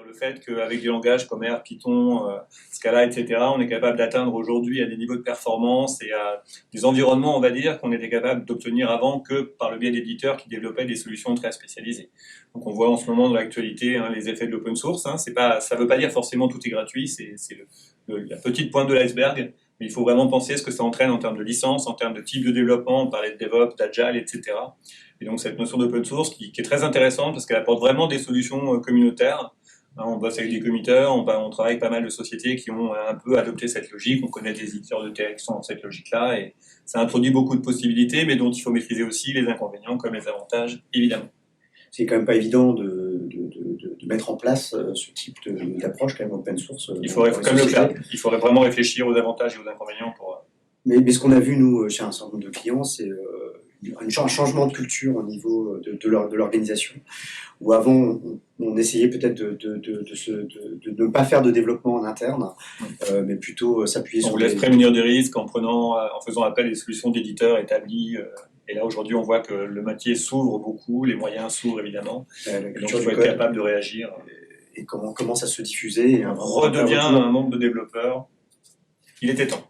le fait qu'avec des langages comme R, Python, Scala, etc., on est capable d'atteindre aujourd'hui à des niveaux de performance et à des environnements, on va dire, qu'on était capable d'obtenir avant que par le biais d'éditeurs qui développaient des solutions très spécialisées. Donc on voit en ce moment dans l'actualité les effets de l'open source. Ça ne veut pas dire forcément tout est gratuit, c'est la petite pointe de l'iceberg. Mais il faut vraiment penser ce que ça entraîne en termes de licence, en termes de type de développement, on parlait de DevOps, d'Agile, etc. Et donc cette notion d'open source qui est très intéressante parce qu'elle apporte vraiment des solutions communautaires. On bosse avec des committeurs, on travaille avec pas mal de sociétés qui ont un peu adopté cette logique, on connaît des éditeurs de tech qui sont dans cette logique-là, et ça introduit beaucoup de possibilités, mais dont il faut maîtriser aussi les inconvénients comme les avantages, évidemment. C'est quand même pas évident de mettre en place ce type d'approche quand même open source. Il faudrait, comme le cloud, il faudrait vraiment réfléchir aux avantages et aux inconvénients pour... Mais ce qu'on a vu, nous, chez un certain nombre de clients, c'est un changement de culture au niveau de l'organisation, où avant, on essayait peut-être de ne pas faire de développement en interne, mais plutôt s'appuyer sur... On vous laisse prévenir des risques en faisant appel à des solutions d'éditeurs établis. Et là, aujourd'hui, on voit que le métier s'ouvre beaucoup, les moyens s'ouvrent évidemment. Donc, il faut être capable de réagir. Et comment commence à se diffuser. On redevient un nombre de développeurs. Il était temps.